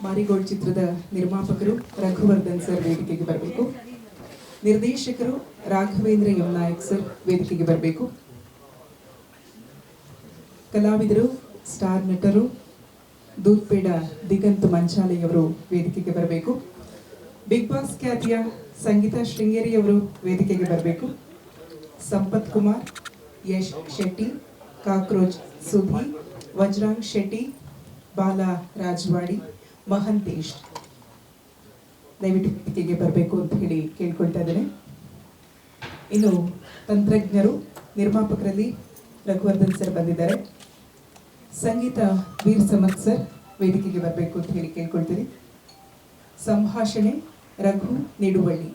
Marigold ಚಿತ್ರದ ನಿರ್ಮಾಪಕರು ರಘುವರ್ಧನ್ sir ವೇದಿಕೆಗೆ ಬರಬೇಕು. ನಿರ್ದೇಶಕರು ರಾಘವೇಂದ್ರ ಎಂ ನಾಯಕ್ ಸರ್ ವೇದಿಕೆಗೆ ಬರಬೇಕು. ಕಲಾವಿದರು, ಸ್ಟಾರ್ ನಟರು, ದೂತ್ಪೇಡ ದಿಗಂತ್ ಮಂಚಾಲೆಯವರು ವೇದಿಕೆಗೆ ಬರಬೇಕು. ಬಿಗ್ ಬಾಸ್ ಖ್ಯಾತಿಯ ಸಂಗೀತ ಶೃಂಗೇರಿ ಅವರು ವೇದಿಕೆಗೆ ಬರಬೇಕು. ಸಂಪತ್ ಕುಮಾರ್, ಯಶ್ ಶೆಟ್ಟಿ, ಕಾಕ್ರೋಚ್ ಸುಧಿ, ವಜ್ರಾಂಗ್ ಶೆಟ್ಟಿ, ಬಾಲಾ ರಾಜವಾಡಿ, ಮಹಂತೇಶ್ ದಯವಿಟ್ಟು ವೇದಿಕೆಗೆ ಬರಬೇಕು ಅಂತ ಹೇಳಿ ಕೇಳ್ಕೊಳ್ತಾ ಇದ್ದೇನೆ. ಇನ್ನು ತಂತ್ರಜ್ಞರು, ನಿರ್ಮಾಪಕರಲ್ಲಿ ರಘುವರ್ಧನ್ ಸರ್ ಬಂದಿದ್ದಾರೆ. ಸಂಗೀತ ವೀರ್ ಸಮತ್ ಸರ್ ವೇದಿಕೆಗೆ ಬರಬೇಕು ಅಂತ ಹೇಳಿ ಕೇಳ್ಕೊಳ್ತೀನಿ. ಸಂಭಾಷಣೆ ರಘು ನಿಡುವಳ್ಳಿ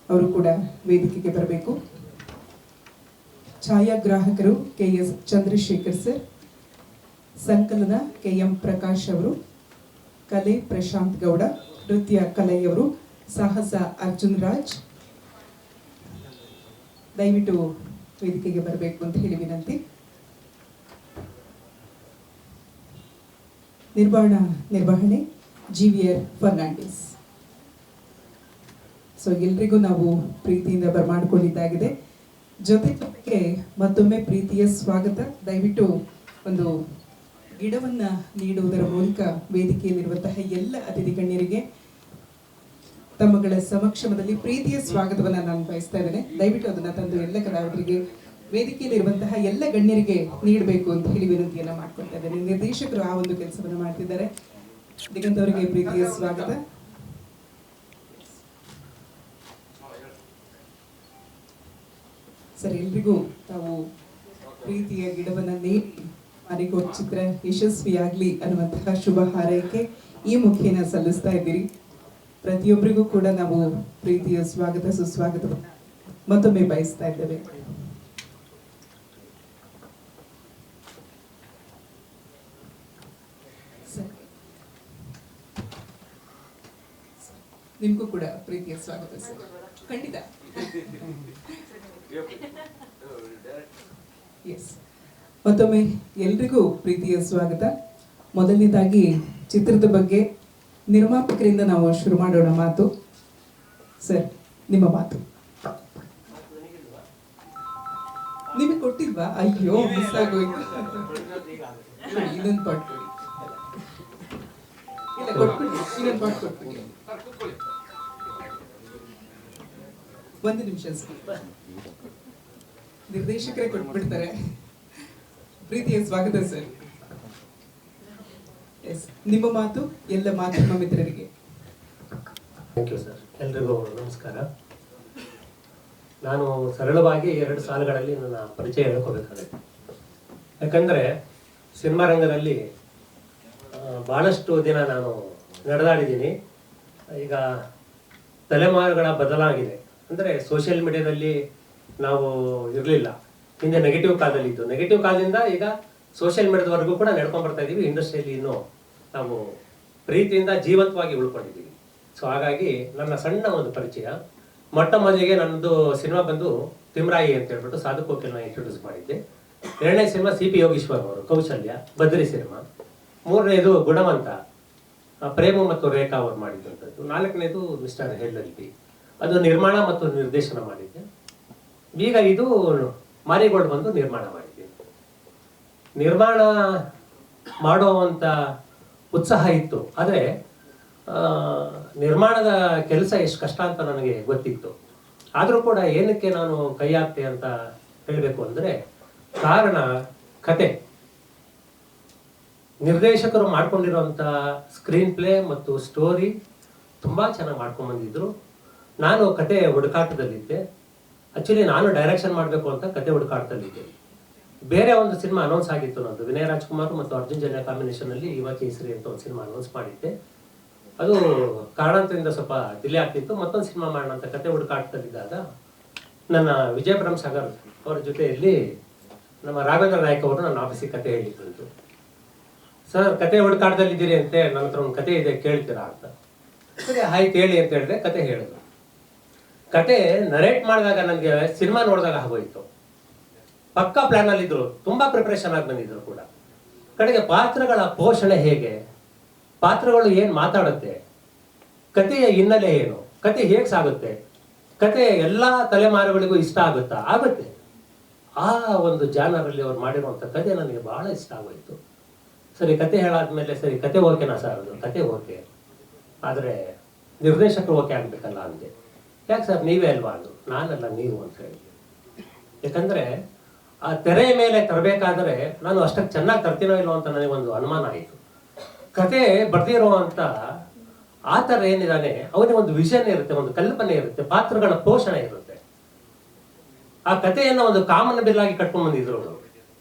ಅವರು ಕೂಡ ವೇದಿಕೆಗೆ ಬರಬೇಕು. ಛಾಯಾಗ್ರಾಹಕರು KS ಚಂದ್ರಶೇಖರ್ ಸರ್, ಸಂಕಲನ KM ಪ್ರಕಾಶ್ ಅವರು, ಕಲೆ ಪ್ರಶಾಂತ್ ಗೌಡ, ನೃತ್ಯ ಕಲೆಯವರು ಸಾಹಸ ಅರ್ಜುನ್ ರಾಜ್ ದಯವಿಟ್ಟು ವೇದಿಕೆಗೆ ಬರಬೇಕು ಅಂತ ಹೇಳಿ ವಿನಂತಿ. ನಿರ್ವಹಣೆ GVR ಫರ್ನಾಂಡಿಸ್. ಸೊ ಎಲ್ರಿಗೂ ನಾವು ಪ್ರೀತಿಯಿಂದ ಬರಮಾಡಿಕೊಂಡಿದ್ದಾಗಿದೆ. ಜೊತೆಗೆ ಮತ್ತೊಮ್ಮೆ ಪ್ರೀತಿಯ ಸ್ವಾಗತ. ದಯವಿಟ್ಟು ಒಂದು ಗಿಡವನ್ನ ನೀಡುವುದರ ಮೂಲಕ ವೇದಿಕೆಯಲ್ಲಿರುವಂತಹ ಎಲ್ಲ ಅತಿಥಿ ಗಣ್ಯರಿಗೆ ತಮ್ಮಗಳ ಸಮಕ್ಷಮದಲ್ಲಿ ಪ್ರೀತಿಯ ಸ್ವಾಗತವನ್ನ ನಾನು ಬಯಸ್ತಾ ಇದ್ದೇನೆ. ದಯವಿಟ್ಟು ಅದನ್ನ ತಂದು ಎಲ್ಲ ಕಲಾವಿದರಿಗೆ, ವೇದಿಕೆಯಲ್ಲಿರುವಂತಹ ಎಲ್ಲ ಗಣ್ಯರಿಗೆ ನೀಡಬೇಕು ಅಂತ ಹೇಳಿ ವಿನಂತಿಯನ್ನ ಮಾಡ್ಕೊಳ್ತಾ ಇದ್ದೇನೆ. ನಿರ್ದೇಶಕರು ಆ ಒಂದು ಕೆಲಸವನ್ನು ಮಾಡ್ತಿದ್ದಾರೆ. ದಿಗಂತ್ ಅವರಿಗೆ ಪ್ರೀತಿಯ ಸ್ವಾಗತ. ಸರ್, ಎಲ್ರಿಗೂ ತಾವು ಪ್ರೀತಿಯ ಗಿಡವನ್ನ ನೀಡಿ ಮಾರಿಗೋಲ್ಡ್ ಚಿತ್ರ ಯಶಸ್ವಿಯಾಗ್ಲಿ ಅನ್ನುವಂತಹ ಶುಭ ಹಾರೈಕೆ ಈ ಮುಖೇನ ಸಲ್ಲಿಸ್ತಾ ಇದ್ದೀರಿ. ಪ್ರತಿಯೊಬ್ಬರಿಗೂ ಕೂಡ ನಾವು ಪ್ರೀತಿಯ ಸ್ವಾಗತ ಸುಸ್ವಾಗತವನ್ನ ಮತ್ತೊಮ್ಮೆ ಬಯಸ್ತಾ ಇದ್ದೇವೆ. ನಿಮ್ಗೂ ಕೂಡ ಪ್ರೀತಿಯ ಸ್ವಾಗತ ಸರ್. ಖಂಡಿತ. ಎಸ್, ಮತ್ತೊಮ್ಮೆ ಎಲ್ರಿಗೂ ಪ್ರೀತಿಯ ಸ್ವಾಗತ. ಮೊದಲನೇದಾಗಿ ಚಿತ್ರದ ಬಗ್ಗೆ ನಿರ್ಮಾಪಕರಿಂದ ನಾವು ಶುರು ಮಾಡೋಣ ಮಾತು. ಸರ್, ನಿಮ್ಮ ಮಾತು. ನಿಮಗೆ ಕೊಟ್ಟಿಲ್ವಾ? ಅಯ್ಯೋ, ಮಿಸ್ ಆಗೋಯ್ತು. ಇನ್ನೊಂದು ಪಾಟ್ ಕೊಡಿ. ಇಲ್ಲ, ಕೊಟ್ಬಿಡಿ. ಇನ್ನೊಂದು ಪಾಟ್ ಕೊಟ್ಬಿಡಿ. ಒಂದು ನಿಮಿಷ ಸರ್, ನಿರ್ದೇಶಕರೇ ಕೊಟ್ಬಿಡ್ತಾರೆ. ಪ್ರೀತಿಯ ಸ್ವಾಗತ ಸರ್. ಎಸ್, ನಿಮ್ಮ ಮಾತು ಎಲ್ಲ ಮಾಧ್ಯಮ ಮಿತ್ರರಿಗೆ. Thank you sir. ಎಲ್ರಿಗೂ ನಮಸ್ಕಾರ. ನಾನು ಸರಳವಾಗಿ 2 ಸಾಲುಗಳಲ್ಲಿ ನನ್ನ ಪರಿಚಯ ಹೇಳ್ಕೋಬೇಕಾಗುತ್ತೆ. ಯಾಕಂದರೆ ಸಿನಿಮಾ ರಂಗದಲ್ಲಿ ಭಾಳಷ್ಟು ದಿನ ನಾನು ನಡೆದಾಡಿದ್ದೀನಿ. ಈಗ ತಲೆಮಾರುಗಳ ಬದಲಾಗಿದೆ. ಅಂದರೆ ಸೋಷಿಯಲ್ ಮೀಡಿಯಾದಲ್ಲಿ ನಾವು ಇರಲಿಲ್ಲ. ಹಿಂದೆ ನೆಗೆಟಿವ್ ಕಾಲದಲ್ಲಿದ್ದು, ನೆಗೆಟಿವ್ ಕಾಲದಿಂದ ಈಗ ಸೋಷಿಯಲ್ ಮೀಡಿಯಾದವರೆಗೂ ಕೂಡ ನಡ್ಕೊಂಡು ಬರ್ತಾ ಇದ್ದೀವಿ. ಇಂಡಸ್ಟ್ರಿಯಲ್ಲಿ ಇನ್ನೂ ನಾವು ಪ್ರೀತಿಯಿಂದ ಜೀವಂತವಾಗಿ ಉಳ್ಕೊಂಡಿದ್ದೀವಿ. ಸೊ ಹಾಗಾಗಿ ನನ್ನ ಸಣ್ಣ ಒಂದು ಪರಿಚಯ. ಮೊಟ್ಟ ಮೊದಲಿಗೆ ನನ್ನದು ಸಿನಿಮಾ ಬಂದು ತಿಮ್ರಾಯಿ ಅಂತ ಹೇಳ್ಬಿಟ್ಟು ಸಾಧು ಕೋಕಿಲ್ನ ಇಂಟ್ರೊಡ್ಯೂಸ್ ಮಾಡಿದ್ದೆ. 2ನೇ ಸಿನಿಮಾ CP ಯೋಗೀಶ್ವರ್ ಅವರು, ಕೌಶಲ್ಯ, ಬದ್ರಿ ಸಿನಿಮಾ. 3ನೇದು ಗುಣವಂತ, ಪ್ರೇಮ ಮತ್ತು ರೇಖಾ ಅವರು ಮಾಡಿದ್ದಂಥದ್ದು. 4ನೇದು ಮಿಸ್ಟರ್ LLB, ಅದು ನಿರ್ಮಾಣ ಮತ್ತು ನಿರ್ದೇಶನ ಮಾಡಿದ್ದೆ. ಈಗ ಇದು ಮಾರಿಗೋಲ್ಡ್ ಬಂದು ನಿರ್ಮಾಣ ಮಾಡಿದ್ದೆ. ನಿರ್ಮಾಣ ಮಾಡುವಂಥ ಉತ್ಸಾಹ ಇತ್ತು, ಆದರೆ ನಿರ್ಮಾಣದ ಕೆಲಸ ಎಷ್ಟು ಕಷ್ಟ ಅಂತ ನನಗೆ ಗೊತ್ತಿತ್ತು. ಆದರೂ ಕೂಡ ಏನಕ್ಕೆ ನಾನು ಕೈ ಹಾಕ್ತೆ ಅಂತ ಹೇಳಬೇಕು ಅಂದರೆ, ಕಾರಣ ಕತೆ. ನಿರ್ದೇಶಕರು ಮಾಡ್ಕೊಂಡಿರೋಂಥ ಸ್ಕ್ರೀನ್ ಪ್ಲೇ ಮತ್ತು ಸ್ಟೋರಿ ತುಂಬ ಚೆನ್ನಾಗಿ ಮಾಡ್ಕೊಂಡ್ಬಂದಿದ್ರು. ನಾನು ಕತೆ ಹುಡುಕಾಟದಲ್ಲಿದ್ದೆ. ಆ್ಯಕ್ಚುಲಿ ನಾನು ಡೈರೆಕ್ಷನ್ ಮಾಡಬೇಕು ಅಂತ ಕತೆ ಹುಡುಕಾಟದಲ್ಲಿದ್ದೆ. ಬೇರೆ ಒಂದು ಸಿನಿಮಾ ಅನೌನ್ಸ್ ಆಗಿತ್ತು ನಂದು, ವಿನಯ್ ರಾಜ್ಕುಮಾರ್ ಮತ್ತು ಅರ್ಜುನ್ ಜನ್ಯ ಕಾಂಬಿನೇಷನಲ್ಲಿ ಯುವ ಕೇಸರಿ ಅಂತ ಒಂದು ಸಿನಿಮಾ ಅನೌನ್ಸ್ ಮಾಡಿದ್ದೆ. ಅದು ಕಾರಣಾಂತರದಿಂದ ಸ್ವಲ್ಪ ಡಿಲೇ ಆಗ್ತಿತ್ತು. ಮತ್ತೊಂದು ಸಿನಿಮಾ ಮಾಡೋಣ ಅಂತ ಕತೆ ಹುಡುಕಾಟದಲ್ಲಿದ್ದಾಗ ನನ್ನ ವಿಜಯ್ ಬ್ರಹ್ಮ್ ಸಾಗರ್ ಅವರ ಜೊತೆಯಲ್ಲಿ ನಮ್ಮ ರಾಘವೇಂದ್ರ ನಾಯಕ್ ಅವರು ನನ್ನ ಆಫೀಸಿಗೆ ಕತೆ ಹೇಳಿದ್ದು. ಸರ್, ಕತೆ ಹುಡುಕಾಟದಲ್ಲಿದ್ದೀರಿ ಅಂತೆ, ನನ್ನ ಹತ್ರ ಒಂದು ಕತೆ ಇದೆ, ಕೇಳ್ತೀರಾ ಅಂತ. ಸರಿ ಆಯ್ತು ಹೇಳಿ ಅಂತ ಹೇಳಿದ್ರೆ ಕತೆ ಹೇಳಿದ್ರು. ಕತೆ ನರೇಟ್ ಮಾಡಿದಾಗ ನನಗೆ ಸಿನಿಮಾ ನೋಡಿದಾಗ ಆಗೋಯ್ತು. ಪಕ್ಕಾ ಪ್ಲ್ಯಾನಲ್ಲಿದ್ದರು, ತುಂಬ ಪ್ರಿಪ್ರೇಷನ್ ಆಗಿ ಬಂದಿದ್ರು ಕೂಡ. ಕಡೆಗೆ ಪಾತ್ರಗಳ ಪೋಷಣೆ ಹೇಗೆ, ಪಾತ್ರಗಳು ಏನು ಮಾತಾಡುತ್ತೆ, ಕಥೆಯ ಹಿನ್ನೆಲೆ ಏನು, ಕತೆ ಹೇಗೆ ಸಾಗುತ್ತೆ, ಕತೆ ಎಲ್ಲ ತಲೆಮಾರುಗಳಿಗೂ ಇಷ್ಟ ಆಗುತ್ತಾ? ಆಗುತ್ತೆ. ಆ ಒಂದು ಜಾನರಲ್ಲಿ ಅವ್ರು ಮಾಡಿರುವಂಥ ಕತೆ ನನಗೆ ಬಹಳ ಇಷ್ಟ ಆಗೋಯಿತು. ಸರಿ, ಕತೆ ಹೇಳಾದ್ಮೇಲೆ ಸರಿ ಕತೆ ಓಕೆನಾ ಸರ್? ಅದು ಕತೆ ಓಕೆ, ಆದರೆ ನಿರ್ದೇಶಕರು ಓಕೆ ಆಗಬೇಕಲ್ಲ ಅಂದೆ. ಯಾಕೆ ಸರ್, ನೀವೇ ಅಲ್ವಾ? ಅದು ನಾನಲ್ಲ, ನೀವು ಅಂತ ಹೇಳಿ. ಯಾಕಂದರೆ ಆ ತೆರೆ ಮೇಲೆ ತರಬೇಕಾದ್ರೆ ನಾನು ಅಷ್ಟಕ್ಕೆ ಚೆನ್ನಾಗಿ ತರ್ತೀನೋ ಇಲ್ಲೋ ಅಂತ ನನಗೊಂದು ಅನುಮಾನ ಆಯಿತು. ಕತೆ ಬರ್ದಿರುವಂಥ ಆ ಥರ ಏನಿದ್ದಾನೆ ಅವನಿಗೆ ಒಂದು ವಿಷನ್ ಇರುತ್ತೆ, ಒಂದು ಕಲ್ಪನೆ ಇರುತ್ತೆ, ಪಾತ್ರಗಳ ಪೋಷಣೆ ಇರುತ್ತೆ. ಆ ಕಥೆಯನ್ನು ಒಂದು ಕಾಮನ್ ಬಿಲ್ಲಾಗಿ ಕಟ್ಕೊಂಡು ಬಂದಿದ್ರು ಅವರು.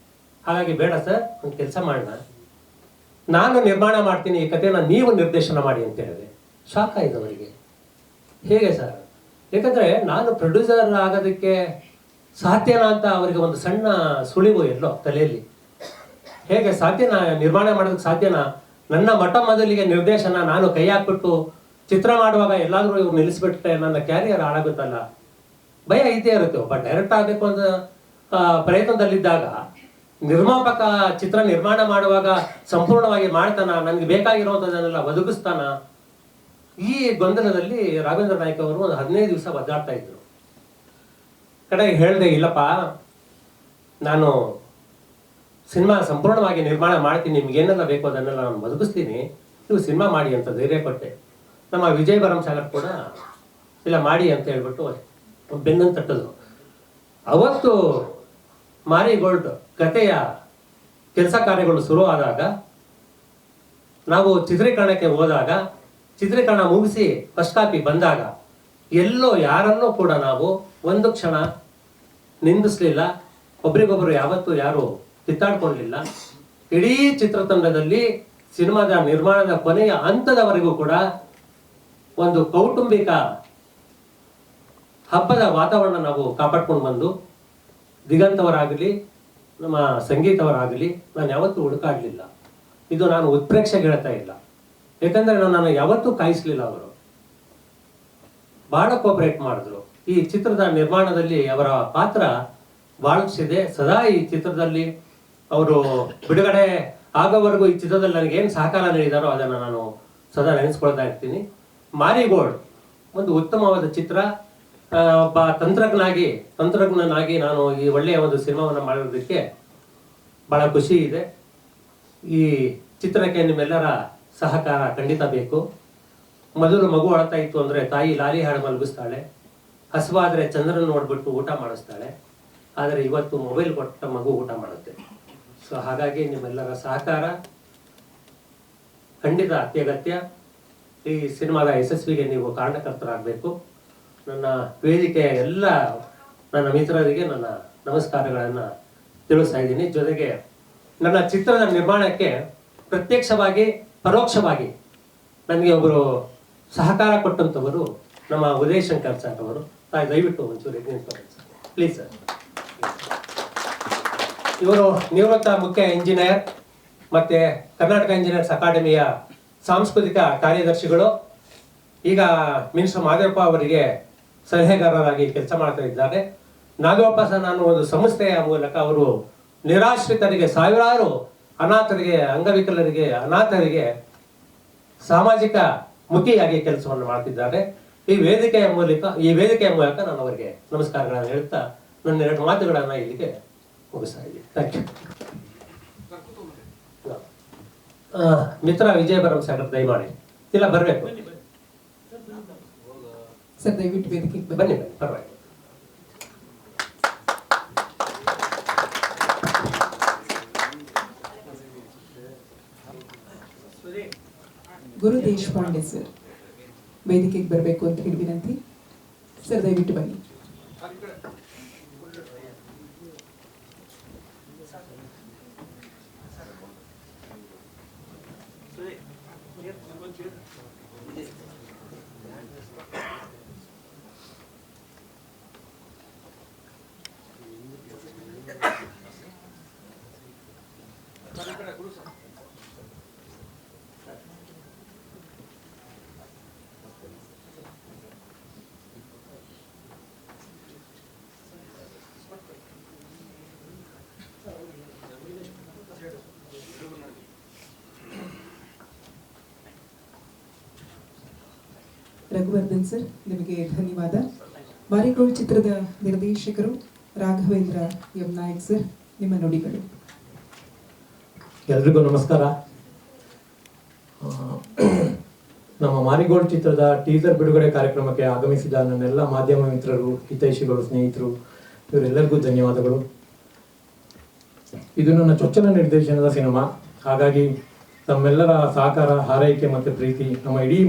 ಹಾಗಾಗಿ ಬೇಡ ಸರ್, ಒಂದು ಕೆಲಸ ಮಾಡೋಣ, ನಾನು ನಿರ್ಮಾಣ ಮಾಡ್ತೀನಿ ಈ ಕಥೆನ, ನೀವು ನಿರ್ದೇಶನ ಮಾಡಿ ಅಂತ ಹೇಳಿದೆ. ಶಾಕ್ ಆಯಿತು ಅವರಿಗೆ. ಹೇಗೆ ಸರ್? ಯಾಕಂದರೆ ನಾನು ಪ್ರೊಡ್ಯೂಸರ್ ಆಗೋದಕ್ಕೆ ಸಾಧ್ಯನಾ ಅಂತ ಅವರಿಗೆ ಒಂದು ಸಣ್ಣ ಸುಳಿವು ಎಲ್ಲೋ ತಲೆಯಲ್ಲಿ. ಹೇಗೆ ಸಾಧ್ಯನಾ, ನಿರ್ಮಾಣ ಮಾಡೋದಕ್ಕೆ ಸಾಧ್ಯನಾ? ನನ್ನ ಮೊದಲಿಗೆ ನಿರ್ದೇಶನ ನಾನು ಕೈ ಹಾಕ್ಬಿಟ್ಟು ಚಿತ್ರ ಮಾಡುವಾಗ ಎಲ್ಲಾದರೂ ಇವ್ರು ನಿಲ್ಲಿಸ್ಬಿಟ್ರೆ ನನ್ನ ಕ್ಯಾರಿಯರ್ ಹಾಳಾಗುತ್ತಲ್ಲ, ಭಯ ಇದ್ದೇ ಇರುತ್ತೆ. ಒಬ್ಬ ಡೈರೆಕ್ಟ್ ಆಗಬೇಕು ಅಂತ ಪ್ರಯತ್ನದಲ್ಲಿದ್ದಾಗ ನಿರ್ಮಾಪಕ ಚಿತ್ರ ನಿರ್ಮಾಣ ಮಾಡುವಾಗ ಸಂಪೂರ್ಣವಾಗಿ ಮಾಡ್ತಾನ, ನನಗೆ ಬೇಕಾಗಿರುವಂಥದ್ದನ್ನೆಲ್ಲ ಒದಗಿಸ್ತಾನ? ಈ ಗೊಂದಲದಲ್ಲಿ ರಾಘವೇಂದ್ರ ನಾಯ್ಕ ಅವರು ಒಂದು 15 ದಿವಸ ಒದ್ದಾಡ್ತಾ ಇದ್ರು. ಕಡೆಗೆ ಹೇಳಿದೆ, ಇಲ್ಲಪ್ಪ, ನಾನು ಸಿನಿಮಾ ಸಂಪೂರ್ಣವಾಗಿ ನಿರ್ಮಾಣ ಮಾಡ್ತೀನಿ, ನಿಮ್ಗೇನೆಲ್ಲ ಬೇಕೋ ಅದನ್ನೆಲ್ಲ ನಾನು ಒದಗಿಸ್ತೀನಿ, ನೀವು ಸಿನಿಮಾ ಮಾಡಿ ಅಂತ ಧೈರ್ಯ ಕೊಟ್ಟೆ. ನಮ್ಮ ವಿಜಯ್ ಭರಮಸಾಗರ್ ಕೂಡ ಇಲ್ಲ ಮಾಡಿ ಅಂತ ಹೇಳ್ಬಿಟ್ಟು ಬೆನ್ನನ್ನು ತಟ್ಟಿದ್ರು. ಅವತ್ತು ಮಾರಿಗೋಲ್ಡ್ ಕಥೆಯ ಕೆಲಸ ಕಾರ್ಯಗಳು ಶುರು ಆದಾಗ, ನಾವು ಚಿತ್ರೀಕರಣಕ್ಕೆ ಹೋದಾಗ, ಚಿತ್ರೀಕರಣ ಮುಗಿಸಿ ಫಸ್ಟ್ ಕಾಪಿ ಬಂದಾಗ ಎಲ್ಲೋ ಯಾರನ್ನೂ ಕೂಡ ನಾವು ಒಂದು ಕ್ಷಣ ನಿಂದಿಸ್ಲಿಲ್ಲ, ಒಬ್ರಿಗೊಬ್ಬರು ಯಾವತ್ತೂ ಯಾರು ಕಿತ್ತಾಡ್ಕೊಳ್ಳಲಿಲ್ಲ. ಇಡೀ ಚಿತ್ರತಂಡದಲ್ಲಿ ಸಿನಿಮಾದ ನಿರ್ಮಾಣದ ಕೊನೆಯ ಹಂತದವರೆಗೂ ಕೂಡ ಒಂದು ಕೌಟುಂಬಿಕ ಹಬ್ಬದ ವಾತಾವರಣ ನಾವು ಕಾಪಾಡ್ಕೊಂಡು ಬಂದು, ದಿಗಂತವರಾಗಲಿ ನಮ್ಮ ಸಂಗೀತವರಾಗಲಿ ನಾನು ಯಾವತ್ತೂ ಹುಡುಕಾಡಲಿಲ್ಲ. ಇದು ನಾನು ಉತ್ಪ್ರೇಕ್ಷೆಗೆ ಹೇಳ್ತಾ ಇಲ್ಲ, ಯಾಕಂದರೆ ನಾನು ಯಾವತ್ತೂ ಕಾಯಿಸ್ಲಿಲ್ಲ. ಅವರು ಬಹಳ ಕೋಪರೇಟ್ ಮಾಡಿದ್ರು. ಈ ಚಿತ್ರದ ನಿರ್ಮಾಣದಲ್ಲಿ ಅವರ ಪಾತ್ರ ಬಾಳಿಸಿದೆ. ಸದಾ ಈ ಚಿತ್ರದಲ್ಲಿ ಅವರು ಬಿಡುಗಡೆ ಆಗೋವರೆಗೂ ಈ ಚಿತ್ರದಲ್ಲಿ ನನಗೇನು ಸಹಕಾರ ನೀಡಿದಾರೋ ಅದನ್ನು ನಾನು ಸದಾ ನೆನೆಸ್ಕೊಳ್ತಾ ಇರ್ತೀನಿ. ಮಾರಿಗೋಲ್ಡ್ ಒಂದು ಉತ್ತಮವಾದ ಚಿತ್ರ. ಒಬ್ಬ ತಂತ್ರಜ್ಞನಾಗಿ ನಾನು ಈ ಒಳ್ಳೆಯ ಒಂದು ಸಿನಿಮಾವನ್ನು ಮಾಡಿರೋದಕ್ಕೆ ಬಹಳ ಖುಷಿ ಇದೆ. ಈ ಚಿತ್ರಕ್ಕೆ ನಿಮ್ಮೆಲ್ಲರ ಸಹಕಾರ ಖಂಡಿತ ಬೇಕು. ಮೊದಲು ಮಗು ಅಳ್ತಾ ಇತ್ತು ಅಂದರೆ ತಾಯಿ ಲಾಲಿ ಹಾಡು ಮಲಗಿಸ್ತಾಳೆ, ಹಸುವಾದರೆ ಚಂದ್ರನ ನೋಡ್ಬಿಟ್ಟು ಊಟ ಮಾಡಿಸ್ತಾಳೆ. ಆದರೆ ಇವತ್ತು ಮೊಬೈಲ್ ಕೊಟ್ಟ ಮಗು ಊಟ ಮಾಡುತ್ತೆ. ಸೊ ಹಾಗಾಗಿ ನಿಮ್ಮೆಲ್ಲರ ಸಹಕಾರ ಖಂಡಿತ ಅತ್ಯಗತ್ಯ. ಈ ಸಿನಿಮಾದ ಯಶಸ್ವಿಗೆ ನೀವು ಕಾರಣಕರ್ತರಾಗಬೇಕು. ನನ್ನ ವೇದಿಕೆಯ ಎಲ್ಲ ನನ್ನ ಮಿತ್ರರಿಗೆ ನನ್ನ ನಮಸ್ಕಾರಗಳನ್ನು ತಿಳಿಸ್ತಾ ಇದ್ದೀನಿ. ಜೊತೆಗೆ ನನ್ನ ಚಿತ್ರದ ನಿರ್ಮಾಣಕ್ಕೆ ಪ್ರತ್ಯಕ್ಷವಾಗಿ ಪರೋಕ್ಷವಾಗಿ ನನಗೆ ಒಬ್ಬರು ಸಹಕಾರ ಕೊಟ್ಟಂಥವರು ನಮ್ಮ ಉದಯ್ ಶಂಕರ್ ಸರ್ ಅವರು. ದಯವಿಟ್ಟು ಒಂಚೂರು ಪ್ಲೀಸ್ ಸರ್. ಇವರು ನಿವೃತ್ತ ಮುಖ್ಯ ಇಂಜಿನಿಯರ್ ಮತ್ತು ಕರ್ನಾಟಕ ಇಂಜಿನಿಯರ್ಸ್ ಅಕಾಡೆಮಿಯ ಸಾಂಸ್ಕೃತಿಕ ಕಾರ್ಯದರ್ಶಿಗಳು. ಈಗ ಮಿನಿಸ್ಟರ್ ಮಾದೇವಪ್ಪ ಅವರಿಗೆ ಸಲಹೆಗಾರರಾಗಿ ಕೆಲಸ ಮಾಡ್ತಾ ಇದ್ದಾರೆ. ನಾಗಪ್ಪ ಸಹ ನಾನು ಒಂದು ಸಂಸ್ಥೆಯ ಮೂಲಕ ಅವರು ನಿರಾಶ್ರಿತರಿಗೆ, ಸಾವಿರಾರು ಅನಾಥರಿಗೆ, ಅಂಗವಿಕಲರಿಗೆ, ಅನಾಥರಿಗೆ ಸಾಮಾಜಿಕ ಮುಖಿಯಾಗಿ ಕೆಲಸವನ್ನು ಮಾಡ್ತಿದ್ದಾರೆ. ಈ ವೇದಿಕೆಯ ಮೂಲಕ ನಾನು ಅವರಿಗೆ ನಮಸ್ಕಾರಗಳನ್ನು ಹೇಳ್ತಾ ನನ್ನ 2 ಮಾತುಗಳನ್ನು ಇಲ್ಲಿಗೆ ಮುಗಿಸ್ತಾ ಇದ್ದೀನಿ. Thank you. ಮಿತ್ರ ವಿಜಯ ಭರಮಸಾಗರ್ ದಯಮಾಡಿ ಇಲ್ಲ ಬರಬೇಕು. ಸರ್ ದಯವಿಟ್ಟು ವೇದಿಕೆಗೆ ಬನ್ನಿ, ಪರವಾಗಿಲ್ಲ. ಗುರು ದೇಶಪಾಂಡೆ ಸರ್ ವೇದಿಕೆಗೆ ಬರಬೇಕು ಅಂತ ಹೇಳಿ ವಿನಂತಿ. ಸರ್ ದಯವಿಟ್ಟು ಬನ್ನಿ. ರಘುವರ್ಧನ್ ಸರ್, ನಿಮಗೆ ಧನ್ಯವಾದ. ಮಾರಿಗೋಲ್ಡ್ ಚಿತ್ರದ ನಿರ್ದೇಶಕರು ರಾಘವೇಂದ್ರ ಎಂ ನಾಯಕ್ ಸರ್, ನಿಮ್ಮ ನುಡಿಗಳು. ಎಲ್ರಿಗೂ ನಮಸ್ಕಾರ. ನಮ್ಮ ಮಾರಿಗೋಲ್ಡ್ ಚಿತ್ರದ ಟೀಸರ್ ಬಿಡುಗಡೆ ಕಾರ್ಯಕ್ರಮಕ್ಕೆ ಆಗಮಿಸಿದ ನನ್ನೆಲ್ಲ ಮಾಧ್ಯಮ ಮಿತ್ರರು, ಹಿತೈಷಿಗಳು, ಸ್ನೇಹಿತರು ಇವರೆಲ್ಲರಿಗೂ ಧನ್ಯವಾದಗಳು. ಇದು ನನ್ನ ಚೊಚ್ಚಲ ನಿರ್ದೇಶನದ ಸಿನಿಮಾ. ಹಾಗಾಗಿ ತಮ್ಮೆಲ್ಲರ ಸಹಕಾರ, ಹಾರೈಕೆ ಮತ್ತು ಪ್ರೀತಿ ನಮ್ಮ ಇಡೀ